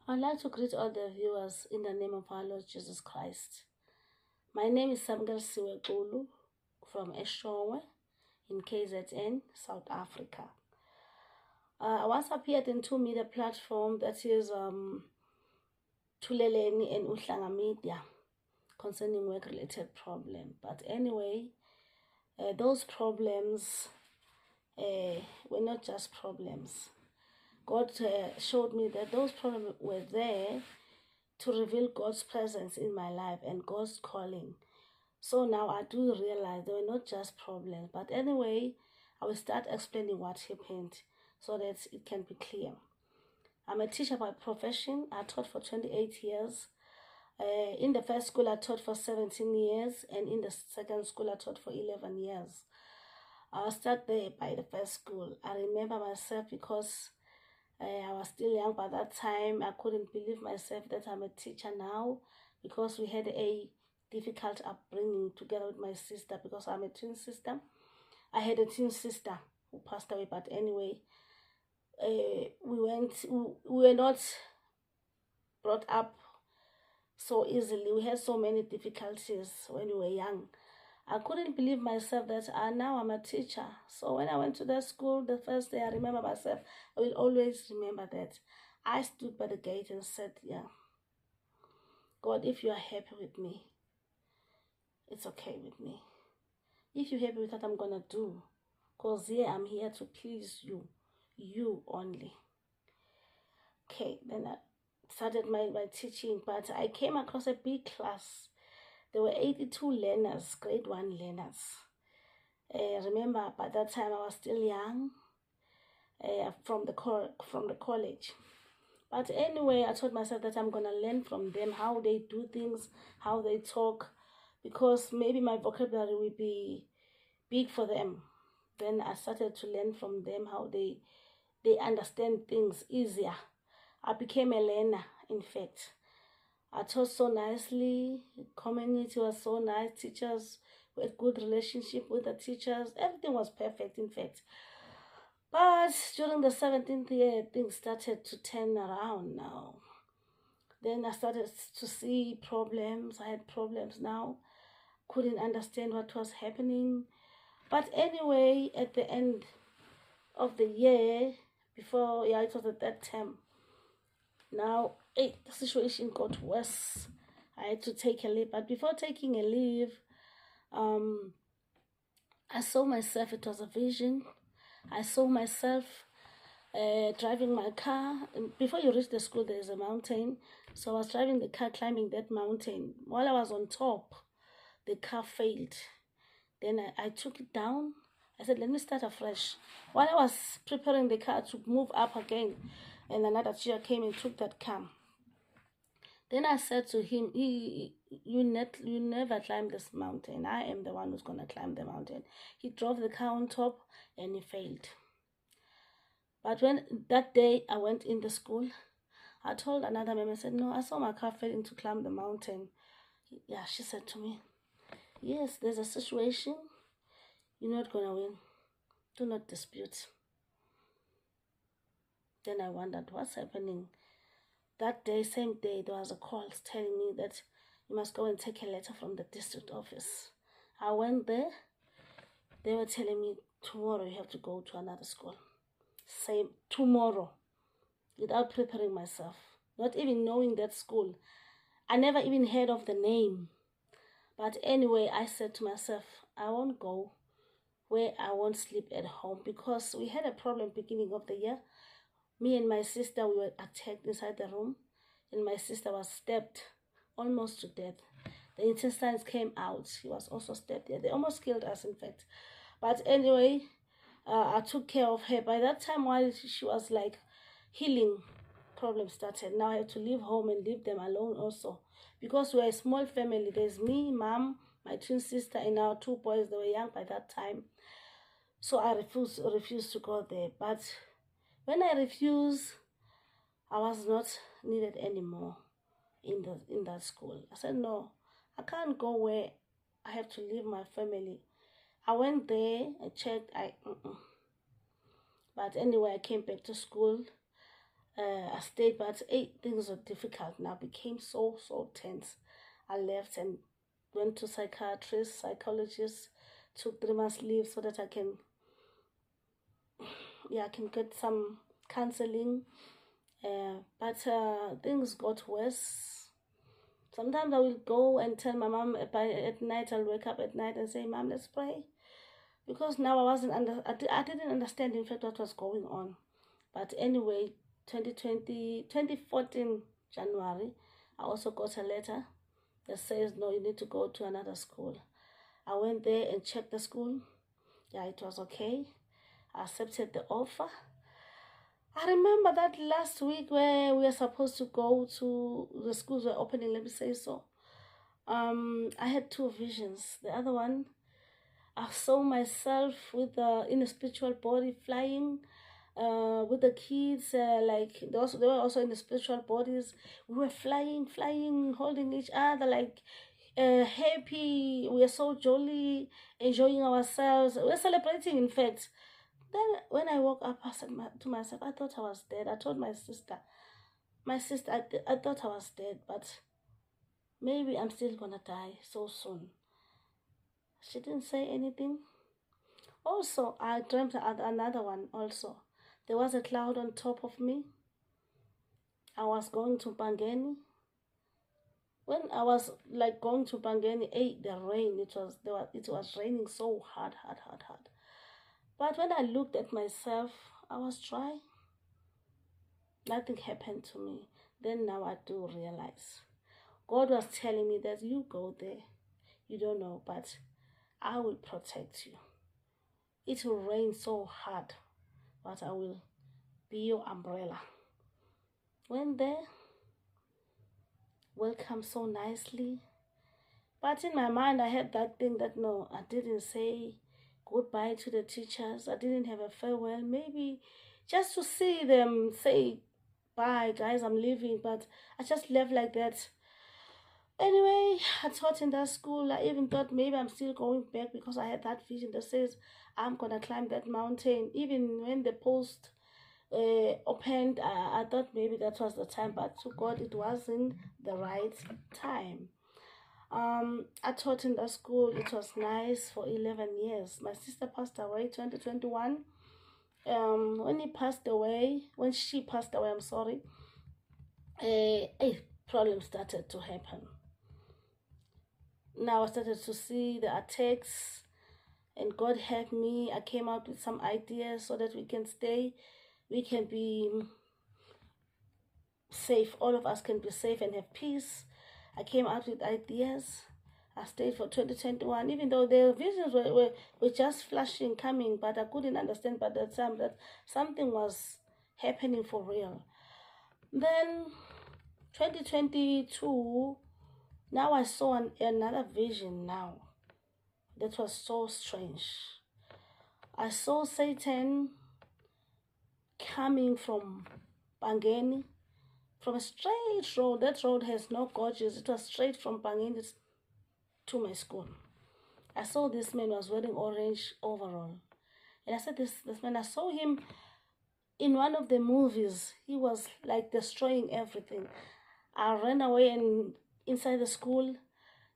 I'd like to greet all the viewers in the name of our Lord Jesus Christ. My name is Samukelisiwe Xulu from Eshongwe in KZN, South Africa. I once appeared in two media platforms, that is Tuleleni and Uhlanga Media, concerning work-related problem. But anyway, those problems were not just problems. God showed me that those problems were there to reveal God's presence in my life and God's calling. So now I do realize they were not just problems. But anyway, I will start explaining what happened so that it can be clear. I'm a teacher by profession. I taught for 28 years. In the first school, I taught for 17 years. And in the second school, I taught for 11 years. I'll start there by the first school. I remember myself because I was still young by that time. I couldn't believe myself that I'm a teacher now, because we had a difficult upbringing together with my sister, because I'm a twin sister. I had a twin sister who passed away, but anyway, we were not brought up so easily. We had so many difficulties when we were young. I couldn't believe myself that now I'm a teacher. So when I went to that school the first day, I remember myself. I will always remember that. I stood by the gate and said, yeah, God, if you are happy with me, it's okay with me. If you're happy with what I'm going to do, because I'm here to please you, you only. Okay, then I started my teaching, but I came across a big class. There were 82 learners, grade 1 learners. Remember, by that time I was still young, from the college. But anyway, I told myself that I'm going to learn from them how they do things, how they talk, because maybe my vocabulary will be big for them. Then I started to learn from them how they understand things easier. I became a learner, in fact. I taught so nicely. The community was so nice. Teachers, we had good relationship with the teachers. Everything was perfect, in fact. But during the 17th year, things started to turn around now. Then I started to see problems. I had problems now. Couldn't understand what was happening. But anyway, at the end of the year, before, it was the third term. Now, the situation got worse. I had to take a leave. But before taking a leave, I saw myself, it was a vision. I saw myself driving my car. And before you reach the school, there is a mountain. So I was driving the car, climbing that mountain. While I was on top, the car failed. Then I took it down. I said, let me start afresh. While I was preparing the car to move up again, and another teacher came and took that car. Then I said to him, you never climb this mountain. I am the one who's going to climb the mountain. He drove the car on top and he failed. But when that day I went in the school, I told another ma'am, I said, no, I saw my car failing to climb the mountain. Yeah, she said to me, yes, there's a situation. You're not going to win. Do not dispute. Then I wondered, what's happening? That day, same day, there was a call telling me that you must go and take a letter from the district office. I went there. They were telling me, tomorrow you have to go to another school. Same, tomorrow. Without preparing myself. Not even knowing that school. I never even heard of the name. But anyway, I said to myself, I won't go where I won't sleep at home, because we had a problem beginning of the year. Me and my sister, we were attacked inside the room, and my sister was stabbed almost to death. The intestines came out. She was also stabbed there. They almost killed us, in fact. But anyway, I took care of her. By that time, while she was like healing, problem started. Now I have to leave home and leave them alone also, because we're a small family. There's me, mom, my twin sister, and our two boys. They were young by that time. So I refused to go there. But when I refused, I was not needed anymore in that school. I said, no, I can't go where I have to leave my family. I went there, I checked, But anyway, I came back to school. I stayed, but things were difficult now, became so tense. I left and went to psychiatrist, psychologist, took 3 months leave so that I can, yeah, I can get some counseling. But things got worse. Sometimes I will go and tell my mom at night. I'll wake up at night and say, "Mom, let's pray," because now I didn't understand in fact what was going on. But anyway, 2014 January, I also got a letter that says, no, you need to go to another school. I went there and checked the school. Yeah, it was okay. I accepted the offer. I remember that last week where we were supposed to go to the schools were opening, let me say so. I had 2 visions. The other one, I saw myself with in a spiritual body flying with the kids, like they were also in the spiritual bodies. We were flying, holding each other, like happy. We were so jolly, enjoying ourselves. We were celebrating, in fact. Then when I woke up, I said to myself, I thought I was dead. I told my sister, I thought I was dead, but maybe I'm still gonna die so soon. She didn't say anything. Also, I dreamt another one also. There was a cloud on top of me. I was going to Pangeni. When I was like going to Pangeni, the rain, it was raining so hard. But when I looked at myself, I was dry. Nothing happened to me. Then now I do realize. God was telling me that you go there. You don't know, but I will protect you. It will rain so hard, but I will be your umbrella. Went there, welcome so nicely. But in my mind, I had that thing that no, I didn't say goodbye to the teachers. I didn't have a farewell. Maybe just to see them say, bye, guys, I'm leaving. But I just left like that. Anyway, I taught in that school. I even thought maybe I'm still going back because I had that vision that says I'm going to climb that mountain. Even when the post opened, I thought maybe that was the time, but to God, it wasn't the right time. I taught in that school. It was nice for 11 years. My sister passed away 2021. When she passed away, I'm sorry, a problem started to happen. Now I started to see the attacks, and God helped me. I came out with some ideas so that we can be safe. All of us can be safe and have peace. I came out with ideas. I stayed for 2021, even though the visions were just flashing, coming, but I couldn't understand by the time that something was happening for real. Then 2022, now I saw another vision now that was so strange. I saw Satan coming from Pangeni, from a straight road. That road has no gorges. It was straight from Pangeni to my school. I saw this man was wearing orange overall. And I said, this man, I saw him in one of the movies. He was like destroying everything. I ran away, and inside the school,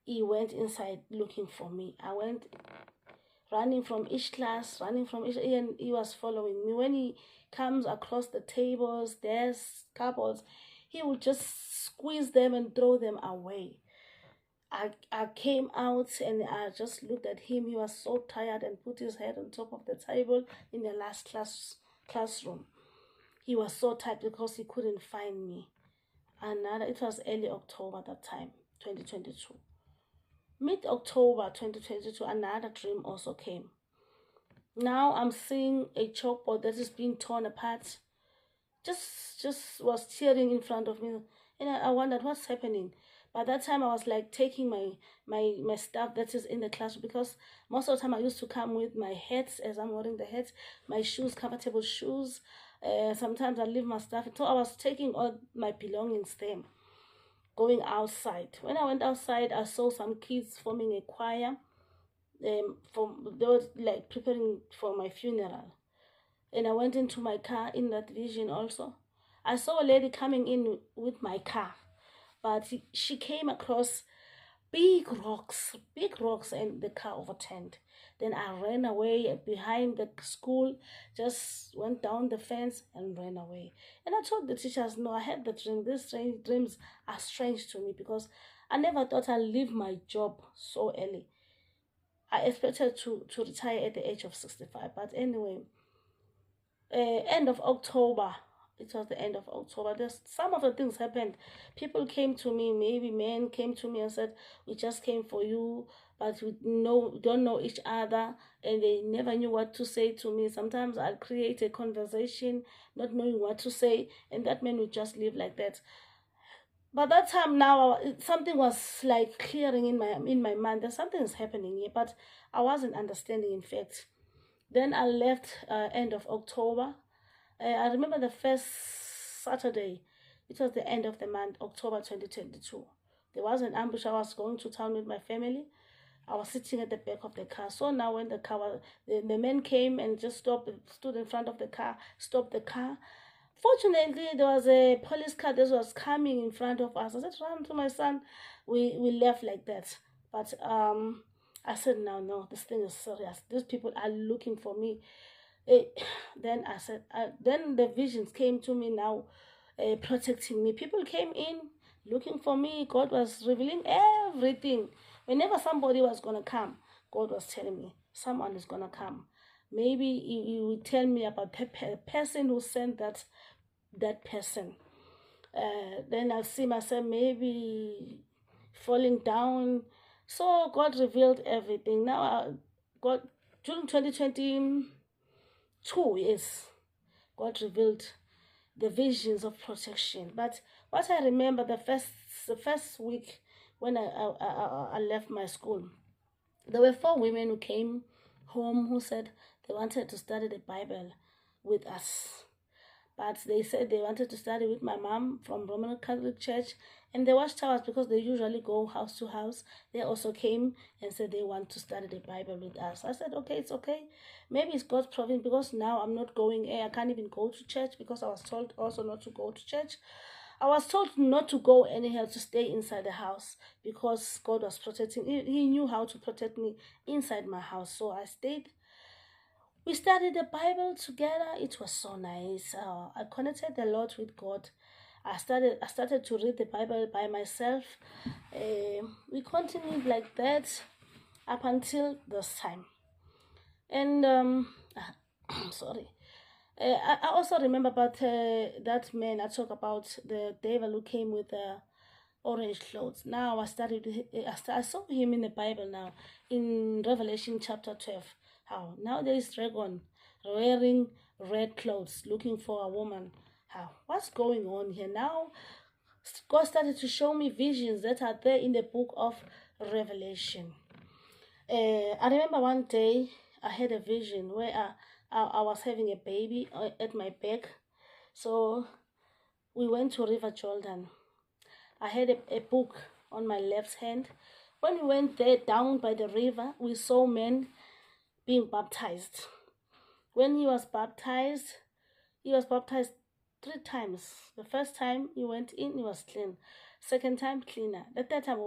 he went inside looking for me. I went running from each class, and he was following me. When he comes across the tables, desks, cupboards, he would just squeeze them and throw them away. I came out and I just looked at him. He was so tired and put his head on top of the table in the last classroom. He was so tired because he couldn't find me. It was early October that time, 2022. Mid-October 2022, another dream also came. Now I'm seeing a chalkboard that is being torn apart. Just was tearing in front of me. And I wondered what's happening. By that time, I was like taking my stuff that is in the classroom, because most of the time I used to come with my hats as I'm wearing the hats, my shoes, comfortable shoes. Sometimes I leave my stuff. So I was taking all my belongings there, going outside. When I went outside, I saw some kids forming a choir. They were like preparing for my funeral. And I went into my car in that vision also. I saw a lady coming in with my car, but she came across big rocks, and the car overturned. Then I ran away behind the school, just went down the fence and ran away. And I told the teachers, no, I had the dream. These strange dreams are strange to me because I never thought I'd leave my job so early. I expected to retire at the age of 65. But anyway, end of October, it was the end of October. Some of the things happened. People came to me, maybe men came to me and said, we just came for you, but we don't know each other, and they never knew what to say to me. Sometimes I'd create a conversation, not knowing what to say, and that man would just leave like that. But that time now, something was like clearing in my mind that something is happening here, but I wasn't understanding, in fact. Then I left end of October. I remember the first Saturday. It was the end of the month, October 2022. There was an ambush. I was going to town with my family. I was sitting at the back of the car. So now when the car was, the men came and just stood in front of the car, stopped the car. Fortunately, there was a police car that was coming in front of us. I said, run to my son. We left like that. But I said, no, this thing is serious. These people are looking for me. Then I said, then the visions came to me now, protecting me. People came in looking for me. God was revealing everything. Whenever somebody was going to come, God was telling me, someone is going to come. Maybe you would tell me about the person who sent that person. Then I'll see myself maybe falling down. So God revealed everything. Now, God, during 2022, yes, God revealed the visions of protection. But what I remember, the first week when I left my school, there were 4 women who came home who said they wanted to study the Bible with us. But they said they wanted to study with my mom from Roman Catholic Church, and the watchtowers, because they usually go house to house, they also came and said they want to study the Bible with us. I said, okay, it's okay. Maybe it's God's providence, because now I'm not going, I can't even go to church, because I was told also not to go to church. I was told not to go anyhow, to stay inside the house, because God was protecting. He knew how to protect me inside my house. So I stayed. We studied the Bible together. It was so nice. I connected a lot with God. I started to read the Bible by myself. We continued like that up until this time. And sorry. I also remember about that man. I talk about the devil who came with orange clothes. Now I saw him in the Bible now, in Revelation chapter 12. How now there is dragon wearing red clothes looking for a woman. How what's going on here? Now God started to show me visions that are there in the book of Revelation. I remember one day I had a vision where I was having a baby at my back. So we went to River Jordan. I had a book on my left hand. When we went there down by the river, we saw men being baptized. When he was baptized 3 times. The first time he went in, he was clean. Second time, cleaner. The third time,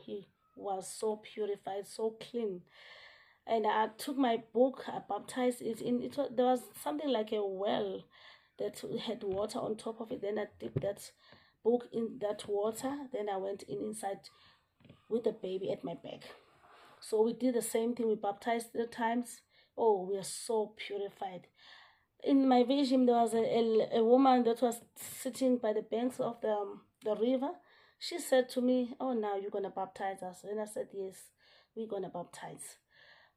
he was so purified, so clean. And I took my book, I baptized it in. There was something like a well that had water on top of it. Then I dipped that book in that water. Then I went inside with the baby at my back. So we did the same thing. We baptized 3 times. Oh, we are so purified. In my vision, there was a woman that was sitting by the banks of the river. She said to me, oh, now you're going to baptize us. And I said, yes, we're going to baptize.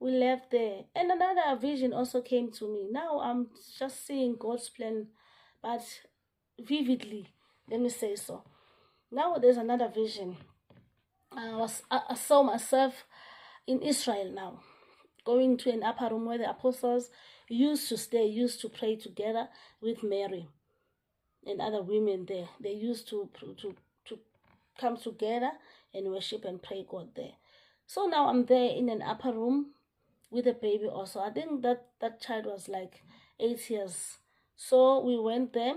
We left there. And another vision also came to me. Now I'm just seeing God's plan, but vividly, let me say so. Now there's another vision. I saw myself in Israel now, going to an upper room where the apostles used to stay, used to pray together with Mary and other women there. They used to come together and worship and pray God there. So now I'm there in an upper room with a baby also. I think that child was like 8 years. So we went there.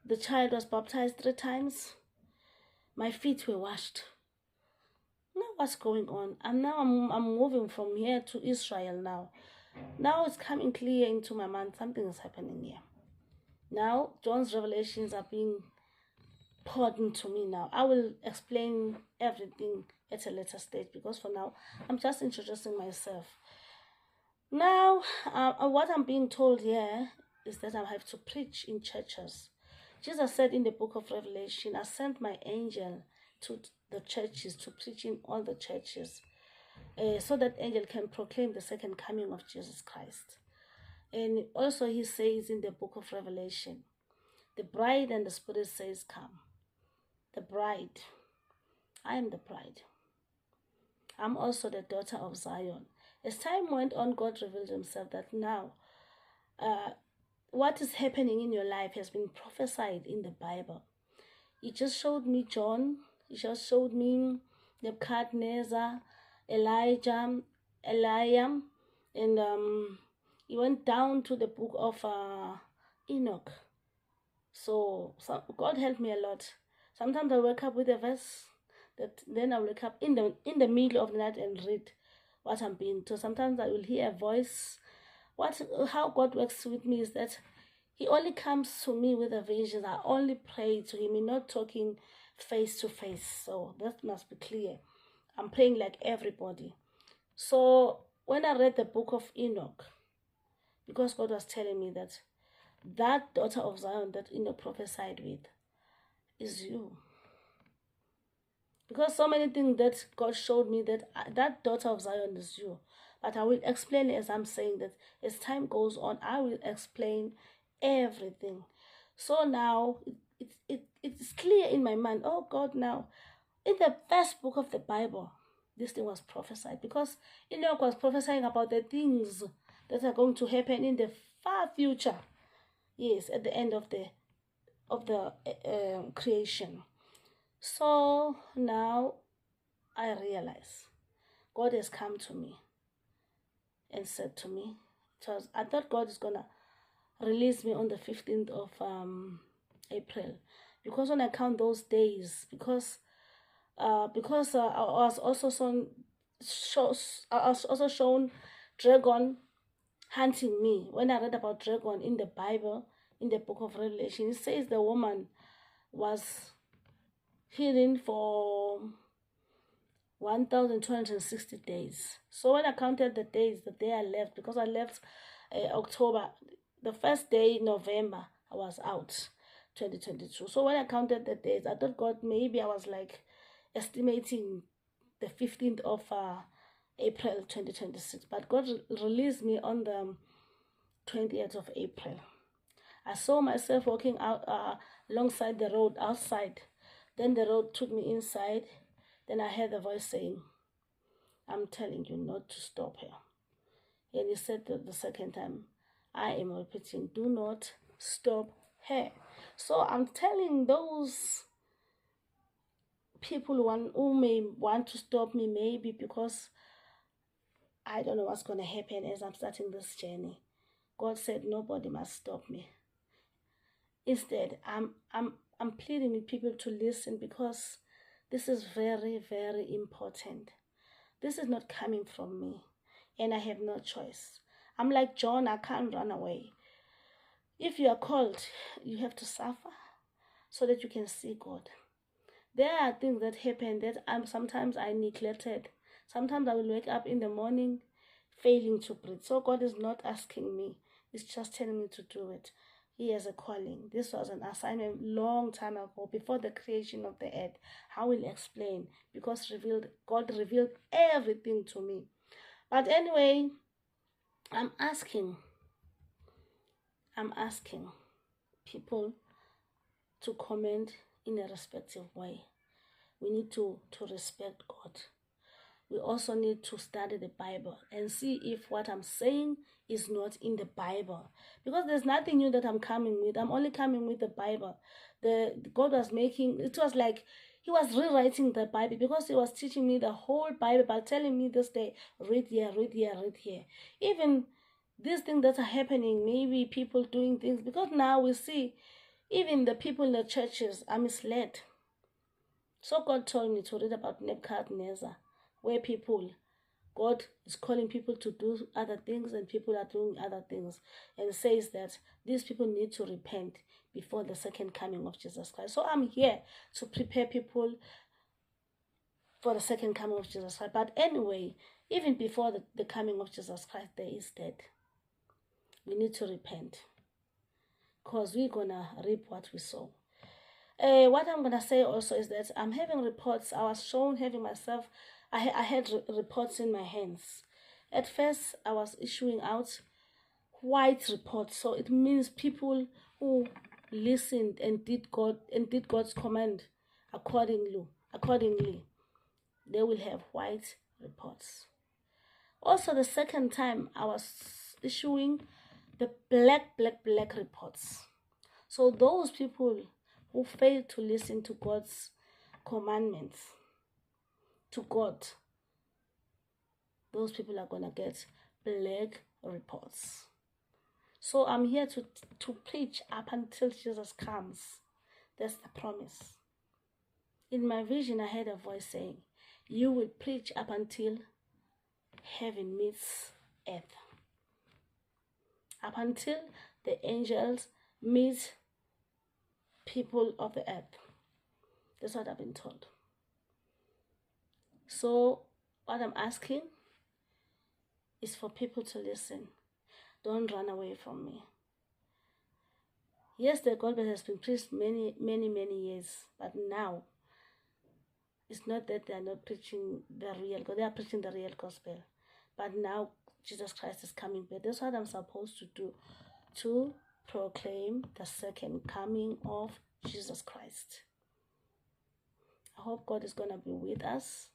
The child was baptized 3 times. My feet were washed. Now what's going on? And now I'm moving from here to Israel now. Now it's coming clear into my mind, something is happening here. Now John's revelations are being poured into me now. I will explain everything at a later stage, because for now I'm just introducing myself. Now what I'm being told here is that I have to preach in churches. Jesus said in the book of Revelation, I sent my angel to the churches to preach in all the churches, so that angel can proclaim the second coming of Jesus Christ. And also he says in the book of Revelation, the bride and the Spirit says, come. The bride. I am the bride. I'm also the daughter of Zion. As time went on, God revealed himself that now what is happening in your life has been prophesied in the Bible. He just showed me John. He just showed me Nebuchadnezzar, Elijah, Eliam, and he went down to the book of Enoch. So God helped me a lot. Sometimes I wake up with a verse, then I wake up in the middle of the night and read what I'm being told. Sometimes I will hear a voice. How God works with me is that he only comes to me with a vision. I only pray to him. He's not talking face to face. So that must be clear. I'm praying like everybody. So when I read the book of Enoch, because God was telling me that daughter of Zion that Enoch prophesied with is you. Because so many things that God showed me that daughter of Zion is you. But I will explain it as I'm saying that as time goes on, I will explain everything. So now it's clear in my mind. Oh God, now in the first book of the Bible, this thing was prophesied, because Enoch was prophesying about the things that are going to happen in the far future. Yes, at the end of the creation. So now I realize God has come to me and said to me, I thought God is gonna release me on the 15th of April, because when I count those days, because I was also shown dragon hunting me. When I read about dragon in the Bible, in the book of Revelation, it says the woman was hidden for 1,260 days. So when I counted the days, the day I left, because I left October, the first day, November, I was out, 2022. So when I counted the days, I thought God, maybe I was like estimating the 15th of April 2026. But God released me on the 20th of April. I saw myself walking out alongside the road outside. Then the road took me inside. Then I heard a voice saying, I'm telling you not to stop here. And he said the second time, I am repeating, do not stop here. So I'm telling those people who may want to stop me, maybe because I don't know what's going to happen as I'm starting this journey. God said nobody must stop me. Instead, I'm pleading with people to listen, because this is very, very important. This is not coming from me, and I have no choice. I'm like John, I can't run away. If you are called, you have to suffer so that you can see God. There are things that happen that sometimes I neglected. Sometimes I will wake up in the morning failing to breathe. So God is not asking me. He's just telling me to do it. He has a calling. This was an assignment long time ago, before the creation of the earth. I will explain, because God revealed everything to me. But anyway, I'm asking people to comment in a respectful way. We need to respect God. We also need to study the Bible and see if what I'm saying is not in the Bible. Because there's nothing new that I'm coming with. I'm only coming with the Bible. God was making, it was like he was rewriting the Bible, because he was teaching me the whole Bible by telling me this day, read here, read here, read here. Even these things that are happening, maybe people doing things, because now we see Even the people in the churches are misled. So God told me to read about Nebuchadnezzar, where God is calling people to do other things and people are doing other things, and says that these people need to repent before the second coming of Jesus Christ. So I'm here to prepare people for the second coming of Jesus Christ. But anyway, even before the coming of Jesus Christ, there is death. We need to repent, because we're going to reap what we sow. What I'm going to say also is that I'm having reports. I was shown having myself, I had reports in my hands. At first, I was issuing out white reports. So it means people who listened and did God's command accordingly. They will have white reports. Also, the second time, I was issuing the black reports. So those people who fail to listen to God's commandments, to God, those people are going to get black reports. So I'm here to preach up until Jesus comes. That's the promise. In my vision, I heard a voice saying, you will preach up until heaven meets earth. Up until the angels meet people of the earth. That's what I've been told. So what I'm asking is for people to listen. Don't run away from me. Yes, the gospel has been preached many years, but now it's not that they are not preaching the real gospel. They are preaching the real gospel. But now Jesus Christ is coming back. That's what I'm supposed to do, to proclaim the second coming of Jesus Christ. I hope God is going to be with us,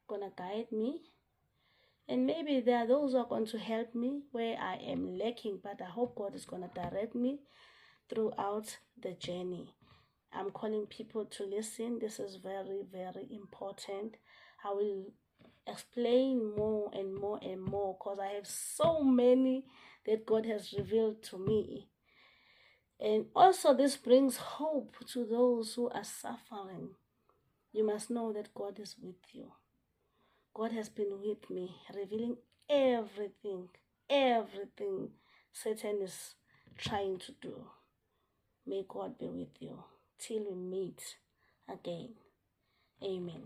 going to guide me. And maybe there are those who are going to help me where I am lacking, but I hope God is going to direct me throughout the journey. I'm calling people to listen. This is very important. I will explain more and more because I have so many that God has revealed to me. And also this brings hope to those who are suffering. You must know that God is with you. God has been with me, revealing everything Satan is trying to do. May God be with you till we meet again. Amen.